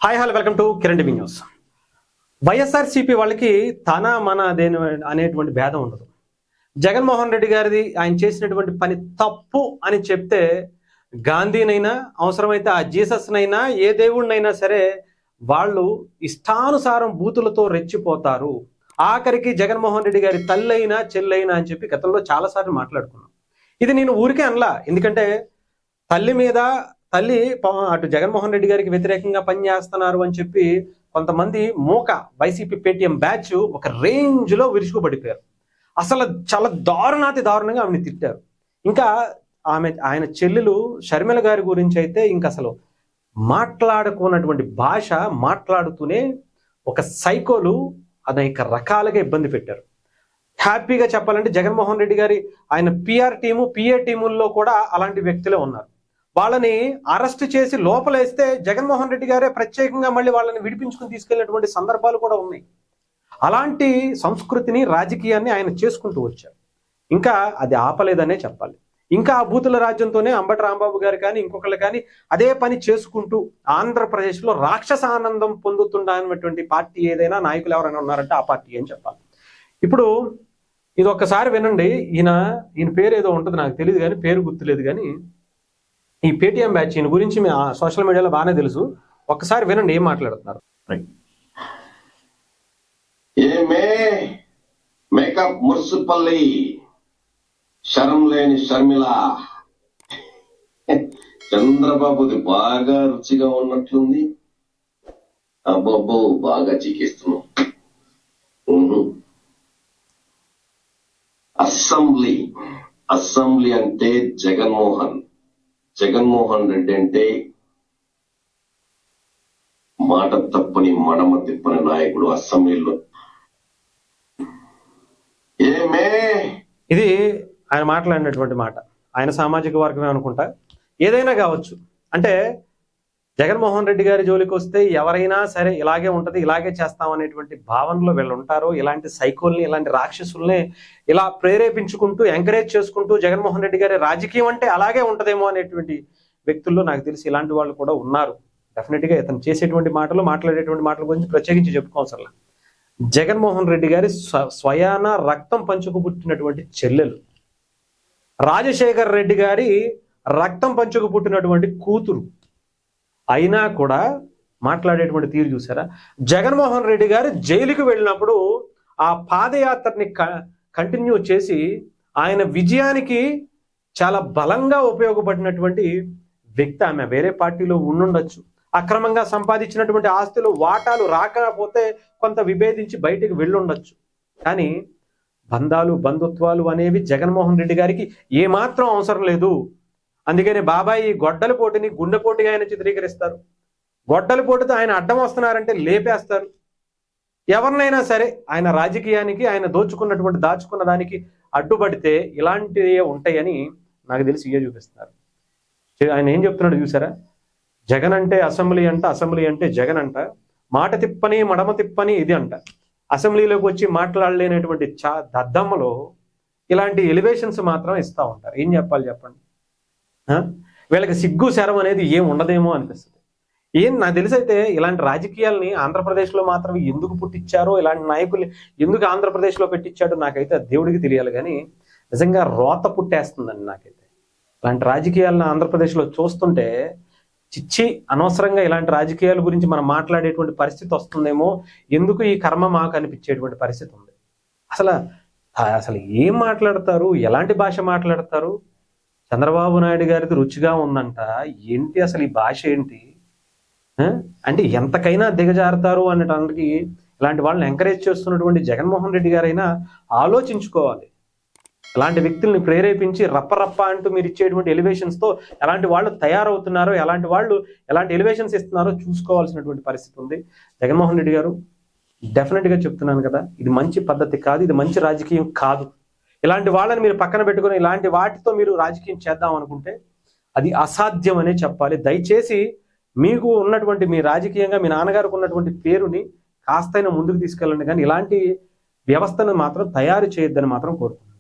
Hi hello welcome to Kiran TV news. YSRCP వాళ్ళకి తన మన అదేని అనేటువంటి భేదం ఉండదు. జగన్మోహన్ రెడ్డి గారిది ఆయన చేసినటువంటి పని తప్పు అని చెప్తే గాంధీనైనా అవసరమైతే ఆ జీసస్నైనా ఏ దేవుడినైనా సరే వాళ్ళు ఇష్టానుసారం బూతులతో రెచ్చిపోతారు. ఆఖరికి జగన్మోహన్ రెడ్డి గారి తల్లైనా చెల్లైనా అని చెప్పి గతంలో చాలాసార్లు మాట్లాడుకున్నాం. ఇది నేను ఊరికే అనలా, ఎందుకంటే తల్లి అటు జగన్మోహన్ రెడ్డి గారికి వ్యతిరేకంగా పనిచేస్తున్నారు అని చెప్పి కొంతమంది వైసీపీ పేటీఎం బ్యాచ్ ఒక రేంజ్ లో విరుచుకుపడిపోయారు. అసలు చాలా దారుణంగా ఆమెను తిట్టారు. ఇంకా ఆయన చెల్లెలు షర్మిల గారి గురించి అయితే ఇంకా అసలు మాట్లాడుకున్నటువంటి భాష మాట్లాడుతూనే ఒక సైకోలు అనేక రకాలుగా ఇబ్బంది పెట్టారు. హ్యాపీగా చెప్పాలంటే జగన్మోహన్ రెడ్డి గారి ఆయన పిఆర్ టీము పిఏ టీముల్లో కూడా అలాంటి వ్యక్తులే ఉన్నారు. వాళ్ళని అరెస్ట్ చేసి లోపలేస్తే జగన్మోహన్ రెడ్డి గారే ప్రత్యేకంగా మళ్ళీ వాళ్ళని విడిపించుకుని తీసుకెళ్లినటువంటి సందర్భాలు కూడా ఉన్నాయి. అలాంటి సంస్కృతిని రాజకీయాన్ని ఆయన చేసుకుంటూ వచ్చారు. ఇంకా అది ఆపలేదనే చెప్పాలి. ఇంకా ఆ బూతుల రాజ్యంతోనే అంబటి రాంబాబు గారు కానీ ఇంకొకళ్ళు కానీ అదే పని చేసుకుంటూ ఆంధ్రప్రదేశ్లో రాక్షసానందం పొందుతున్నటువంటి పార్టీ ఏదైనా నాయకులు ఎవరైనా ఉన్నారంటే ఆ పార్టీ అని చెప్పాలి. ఇప్పుడు ఇది ఒక్కసారి వినండి. ఈయన పేరు ఏదో ఉంటుంది, నాకు తెలియదు కానీ పేరు గుర్తులేదు. కానీ ఈ పేటీఎం బ్యాచ్ ఈయన గురించి సోషల్ మీడియాలో బాగానే తెలుసు. ఒక్కసారి వినండి ఏం మాట్లాడుతున్నారు. మేకప్ మున్సిపల్లి శరం లేని షర్మిల, చంద్రబాబుది బాగా రుచిగా ఉన్నట్లుంది. అబ్బబ్బో బాగా చికిస్తున్నాం. అసెంబ్లీ అంటే జగన్మోహన్ రెడ్డి అంటే మాట తప్పని మడమ తిప్పని నాయకుడు అసెంబ్లీలో. ఇది ఆయన మాట్లాడినటువంటి మాట. ఆయన సామాజిక వర్గమే అనుకుంటా, ఏదైనా కావచ్చు. అంటే జగన్మోహన్ రెడ్డి గారి జోలికి వస్తే ఎవరైనా సరే ఇలాగే ఉంటది, ఇలాగే చేస్తాం అనేటువంటి భావనలో వీళ్ళు ఉంటారు. ఇలాంటి సైకోల్ని, ఇలాంటి రాక్షసుల్ని ఇలా ప్రేరేపించుకుంటూ ఎంకరేజ్ చేసుకుంటూ జగన్మోహన్ రెడ్డి గారి రాజకీయం అంటే అలాగే ఉంటదేమో అనేటువంటి వ్యక్తుల్లో నాకు తెలిసి ఇలాంటి వాళ్ళు కూడా ఉన్నారు. డెఫినెట్గా ఇతను చేసేటువంటి మాట్లాడేటువంటి మాటల గురించి ప్రత్యేకించి చెప్పుకోవసరం. జగన్మోహన్ రెడ్డి గారి స్వయాన రక్తం పంచుకు పుట్టినటువంటి చెల్లెలు, రాజశేఖర్ రెడ్డి గారి రక్తం పంచుకు పుట్టినటువంటి కూతురు అయినా కూడా మాట్లాడేటువంటి తీరు చూసారా? జగన్మోహన్ రెడ్డి గారు జైలుకి వెళ్ళినప్పుడు ఆ పాదయాత్రని కంటిన్యూ చేసి ఆయన విజయానికి చాలా బలంగా ఉపయోగపడినటువంటి వ్యక్తి ఆమె. వేరే పార్టీలో ఉండుండొచ్చు, అక్రమంగా సంపాదించినటువంటి ఆస్తులు వాటాలు రాకపోతే కొంత విభేదించి బయటికి వెళ్ళుండొచ్చు. కానీ బంధుత్వాలు అనేవి జగన్మోహన్ రెడ్డి గారికి ఏమాత్రం అవసరం లేదు. అందుకని బాబాయి గొడ్డల పోటీని గుండెపోటీగా ఆయన చిత్రీకరిస్తారు. గొడ్డల పోటీతో ఆయన అడ్డం వస్తున్నారంటే లేపేస్తారు. ఎవరినైనా సరే ఆయన రాజకీయానికి ఆయన దాచుకున్న దానికి అడ్డుపడితే ఇలాంటివే ఉంటాయని నాకు తెలిసి ఇవే చూపిస్తున్నారు. ఆయన ఏం చెప్తున్నాడు చూసారా? జగన్ అంటే అసెంబ్లీ అంటే జగన్ అంట, మాట తిప్పని మడమ తిప్పని ఇది అంట. అసెంబ్లీలోకి వచ్చి మాట్లాడలేనటువంటి దద్దమ్మలో ఇలాంటి ఎలివేషన్స్ మాత్రం ఇస్తూ ఉంటారు. ఏం చెప్పాలి చెప్పండి? వీళ్ళకి సిగ్గు శరం అనేది ఏం ఉండదేమో అనిపిస్తుంది. నాకు తెలిసైతే ఇలాంటి రాజకీయాల్ని ఆంధ్రప్రదేశ్లో మాత్రం ఎందుకు పుట్టించారో, ఇలాంటి నాయకుల్ని ఎందుకు ఆంధ్రప్రదేశ్లో పెట్టించాడో నాకైతే దేవుడికి తెలియాలి. కానీ నిజంగా రోత పుట్టేస్తుందండి నాకైతే. ఇలాంటి రాజకీయాలను ఆంధ్రప్రదేశ్లో చూస్తుంటే చిచ్చి, అనవసరంగా ఇలాంటి రాజకీయాల గురించి మనం మాట్లాడేటువంటి పరిస్థితి వస్తుందేమో, ఎందుకు ఈ కర్మ మాకు అనిపించేటువంటి పరిస్థితి ఉంది. అసలు ఏం మాట్లాడతారు, ఎలాంటి భాష మాట్లాడతారు? చంద్రబాబు నాయుడు గారిది రుచిగా ఉందంట, ఏంటి అసలు ఈ భాష ఏంటి? అంటే ఎంతకైనా దిగజారుతారు అనేటానికి ఇలాంటి వాళ్ళని ఎంకరేజ్ చేస్తున్నటువంటి జగన్మోహన్ రెడ్డి గారైనా ఆలోచించుకోవాలి. ఇలాంటి వ్యక్తుల్ని ప్రేరేపించి రప్ప అంటూ మీరు ఇచ్చేటువంటి ఎలివేషన్స్తో ఎలాంటి వాళ్ళు తయారవుతున్నారో, ఎలాంటి ఎలివేషన్స్ ఇస్తున్నారో చూసుకోవాల్సినటువంటి పరిస్థితి ఉంది. జగన్మోహన్ రెడ్డి గారు, డెఫినెట్గా చెప్తున్నాను కదా, ఇది మంచి పద్ధతి కాదు, ఇది మంచి రాజకీయం కాదు. ఇలాంటి వాళ్ళని మీరు పక్కన పెట్టుకుని ఇలాంటి వాటితో మీరు రాజకీయం చేద్దాం అనుకుంటే అది అసాధ్యం అనే చెప్పాలి. దయచేసి మీకు ఉన్నటువంటి మీ రాజకీయంగా మీ నాన్నగారికి ఉన్నటువంటి పేరుని కాస్తైనా ముందుకు తీసుకెళ్ళండి, కానీ ఇలాంటి వ్యవస్థను మాత్రం తయారు చేయొద్దని మాత్రం కోరుకుంటున్నాను.